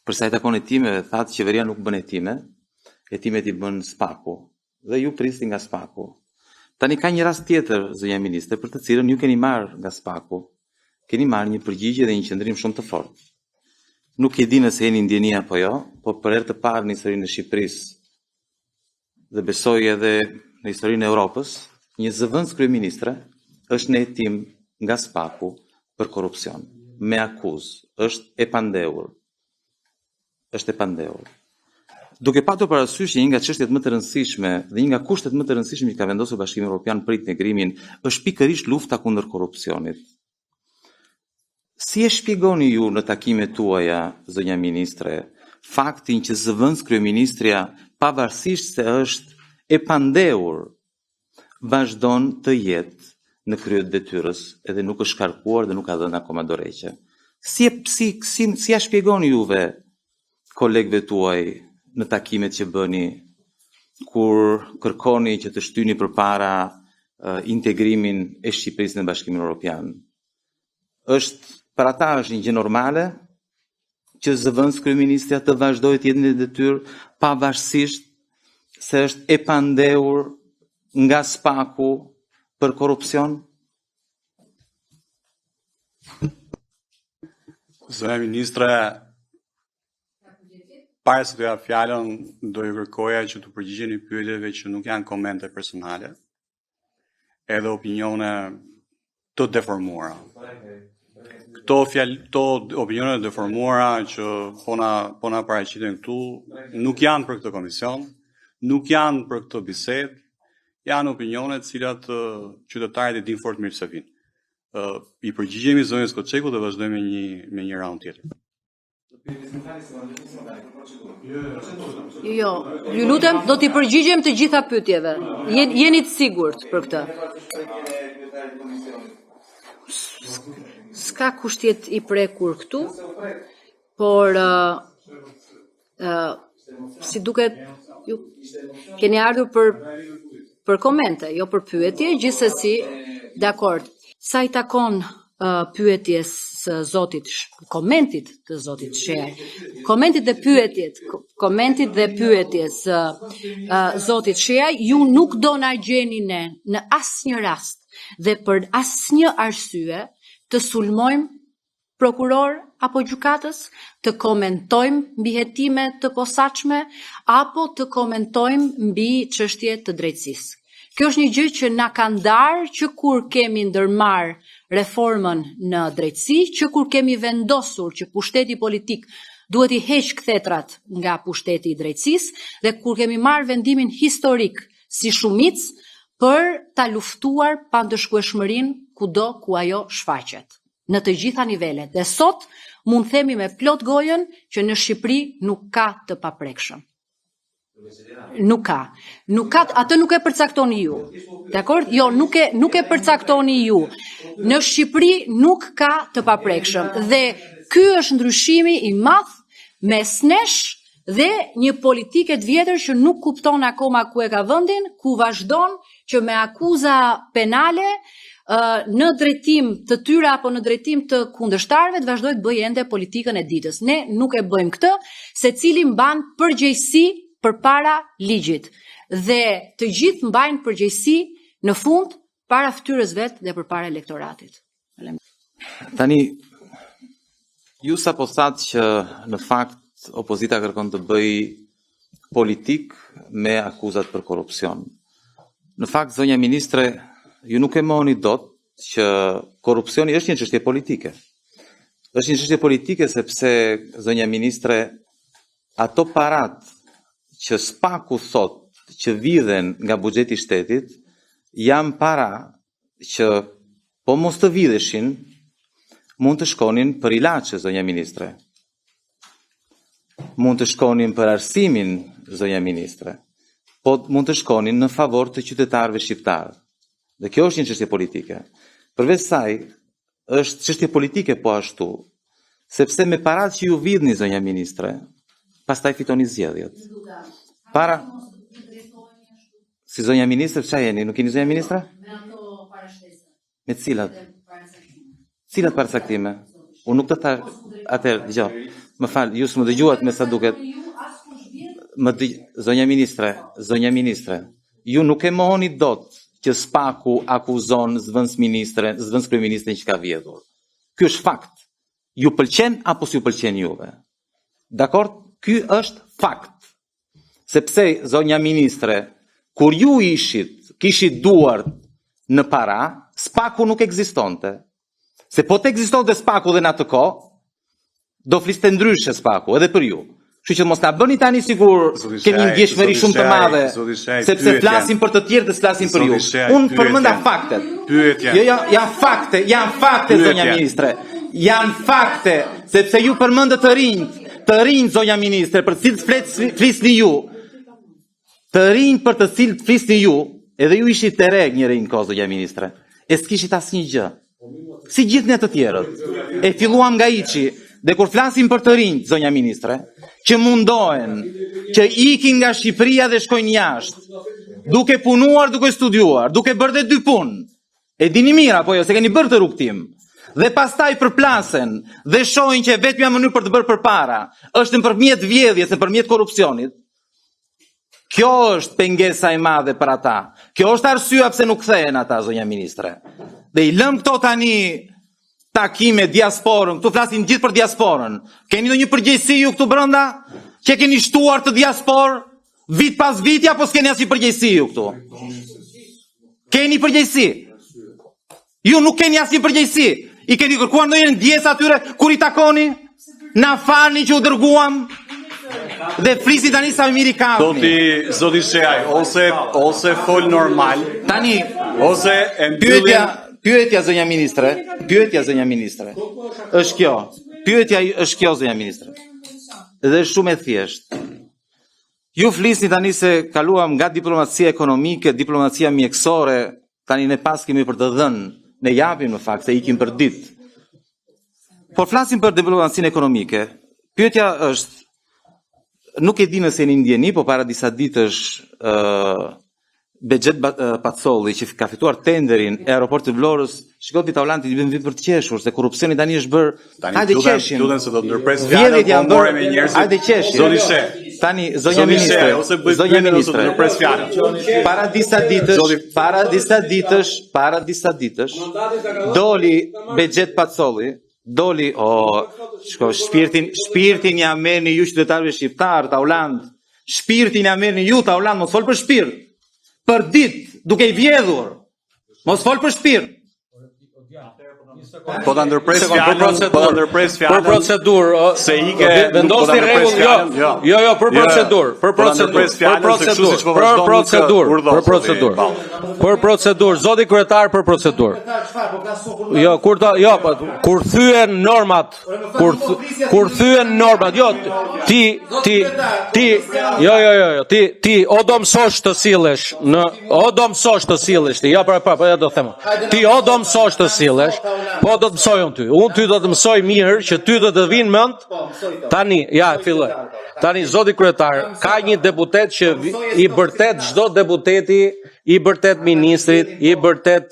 Për sa i takon hetimeve, thatë qeveria nuk bën hetimet i bën SPAK-u. Dhe ju prisni nga SPAK-u. Tani ka një rast tjetër, zonja ministre, për të cilën ju keni marrë nga SPAK-u. Keni marrë një përgjigje dhe një qëndrim shumë të fortë. Nuk e di nëse jeni ndjeni apo jo, po për herë të parë në historinë e Shqipërisë dhe besoj edhe në historinë e Europës, një zëvendës kryeministre është në hetim nga SPAK-u për korrupsion, me akuzë, është e pandehur. Duke patur parasysh një nga çështjet më të rëndësishme dhe një nga kushtet më të rëndësishme që ka vendosur Bashkimi Evropian për integrimin është pikërisht lufta kundër korrupsionit. Si e shpjegoni ju në takimet tuaja, zonja ministre, faktin që zëvendës kryeministria, pavarësisht se është e pandehur, vazhdon të jetë në krye të detyrës edhe nuk është shkarkuar dhe nuk ka dhënë akoma dorëheqje. Si ja shpjegoni juve kolegëve tuaj në takimet që bëni kur kërkoni që të shtyni përpara integrimin e Shqipërisë në Bashkimin Evropian? Për ata është një gjë normale që zëvendës kryeministria të vazhdojë të jetë në detyrë pavarësisht se është e pandehur nga SPAK-u për korrupsion? Zonja ministre, para se të ja fjalën, do ju kërkoja që të përgjigjeni pyetjeve që nuk janë komente personale, edhe opinione të deformuara. Këto opinione të deformuara që po na paraqiten këtu nuk janë për këtë komision, nuk janë për këtë bisedë, janë opinione të cilat qytetarët e dinë fort mirë se vinë. I përgjigjemi zonjës Koçeku dhe vazhdojmë me një raund tjetër. Jo, ju lutem, do t'i përgjigjem të gjitha pyetjeve. Jeni të sigurt për këtë? S'ka kushtjet i prekur këtu, por si duket ju keni ardhur për komente, jo për pyetje, gjithsesi, dakord. Sa i takon pyetjes së zotit, komentit të zotit Sheaj, komentit dhe pyetjes zotit Sheaj, ju nuk do na gjeni ne në asnjë rast dhe për asnjë arsye të sulmojmë prokuror apo gjykatës, të komentojmë mbi hetime të posaçme apo të komentojmë mbi çështje të drejtësisë. Kjo është një gjë që na ka ndarë që kur kemi ndërmarr reformën në drejtësi, që kur kemi vendosur që pushteti politik duhet i heq kthetrat nga pushteti i drejtësisë dhe kur kemi marrë vendimin historik si shumicë për ta luftuar pandëshkueshmërinë kudo ku ajo shfaqet, në të gjitha nivelet. Dhe sot mund themi me plot gojën që në Shqipëri nuk ka të paprekshëm. Nuk ka, atë nuk e përcaktoni ju. Dakor? Jo, nuk e përcaktoni ju. Në Shqipëri nuk ka të paprekshëm dhe ky është ndryshimi i madh mes nesh dhe një politike të vjetër që nuk kupton akoma ku e ka vendin, ku vazhdon që me akuza penale në drejtim të tyre apo në drejtim të kundërshtarëve të vazhdojë të bëjë ende politikën e ditës. Ne nuk e bëjmë këtë, secili mban përgjegjësi përpara ligjit dhe të gjithë mbajnë përgjegjësi në fund para fytyrës vet dhe përpara elektoratit. Tani ju sapo thatë që në fakt opozita kërkon të bëj politik me akuzat për korrupsion. Në fakt, zonja ministre, ju nuk e mohoni dot që korrupsioni është një çështje politike. Është një çështje politike sepse, zonja ministre, ato parat që SPAK-u thot që vidhen nga buxheti i shtetit janë para që po mos të vidheshin mund të shkonin për ilaçe, zonja ministre. Mund të shkonin për arsimin, zonja ministre. Po mund të shkonin në favor të qytetarëve shqiptarë. Dhe kjo është një çështje politike. Përveç saj, është çështje politike po ashtu, sepse me parat që ju vidhni, zonja ministre, pastaj fitoni zgjedhjet. Si zonja ministre, çfarë jeni? Nuk jeni zonja ministre? Me ato parashtesa. Me cilat? Cilat paracaktime? Unë nuk të thash, atëherë, dëgjoj. Më fal, ju s'më dëgjuat me sa duket. Zonja ministre, ju nuk e mohoni dot që Spaku akuzon zvëns kryeministrin që ka vjedhur. Ky është fakt. Ju pëlqen apo s'ju pëlqen juve? Dakor? Ky është fakt. Sepse, zonja ministre, kur ju kishit duart në para, Spaku nuk ekzistonte. Se po të ekzistonte Spaku dhe në atë kohë, do fliste ndryshe Spaku, edhe për ju. Kështu që mos na bëni tani sigur kemi një ndjeshmëri shumë të madhe, sepse flasim për të tjerë dhe s'flasim për ju. Unë përmenda faktet. Jo, janë fakte, zonja ministre. Janë fakte, sepse ju përmendët të rinj, zonja ministre, për të cilët flisni ju. Të rinj për të cilët flisni ju, edhe ju ishit të reg një rinj kohë, zonja ministre. E s'kishit asnjë gjë. Si gjithë ne të tjerët. E filluam nga iqi. Dhe kur flasim për të rinjt, zonja ministre, që mundohen, që ikin nga Shqipëria dhe shkojnë jashtë, duke punuar, duke studiuar, duke bërë dhe 2 punë, e dini mira, po jo, se keni bërë të rrugtim, dhe pastaj përplasen, dhe shohin që vetmja mënyrë për të bërë përpara, është nëpërmjet vjedhjes, nëpërmjet korrupsionit. Kjo është pengesa e madhe për ata. Kjo është arsyeja pse nuk kthehen ata, zonja ministre. Dhe I lëm këto tani takime diasporën, këtu flasim gjithë për diasporën. Keni ndonjë përgjegjësi ju këtu brenda? Që keni shtuar të diasporë vit pas viti apo s'keni asnjë përgjegjësi ju këtu? Keni përgjegjësi? Ju nuk keni asnjë përgjegjësi. I keni kërkuar ndonjë ndjesë atyre kur I takoni? Na falni që u dërguam dhe flisi tani sa mirë I kapni. Zoti Sheaj, ose fol normal. Tani, ose e mbyllim. Pyetja zonja ministre, është kjo. Pyetja është kjo, zonja ministre. Dhe është shumë e thjeshtë. Ju flisni tani se kaluam nga diplomacia ekonomike, diplomacia mjekësore, tani ne pas kemi për të dhënë, ne japim në fakt se ikim për ditë. Por flasim për diplomacinë ekonomike. Pyetja është, nuk e di nëse jeni ndjeni, po para disa ditësh Bexhet Pacolli që ka fituar tenderin e aeroportit Vlorës, shikoj ti Taulanti I bën vit për të qeshur se korrupsioni tani është bërë. Hajde qeshim. Lutem se do të ndërpres fjalën, po morëm me njerëzit. Hajde qeshim. Zoti She. Tani zonja ministre, ndërpres fjalën. Para disa ditësh, doli Bexhet Pacolli, shpirtin ja merrni ju qytetarëve shqiptar, Tauland. Shpirtin ja merrni ju Tauland, mos fol për shpirt. Për ditë, duke I vjedhur. Mos fol për shpirt. Po ta ndërpres fjalën, për procedurë, se ike vendosni rregull, jo, për procedurë, për procedurë, zoti kryetar për procedurë. Jo, kur thyen normat, ti o do mësosh të sillesh ja do them. Ti o do mësosh të sillesh, po do të mësoj unë ty do të mësoj mirë që ty do të vinë mend. Tani, filloj. Tani zoti kryetar, ka një deputet që I bërtet çdo deputeti, I bërtet ministrit, I bërtet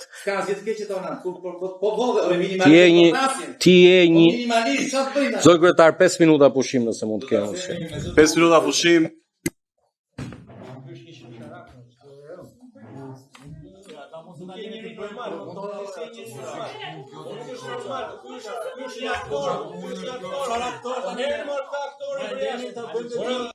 ti je një zoti kryetar 5 minuta pushim nëse mund të kemi. 5 minuta pushim.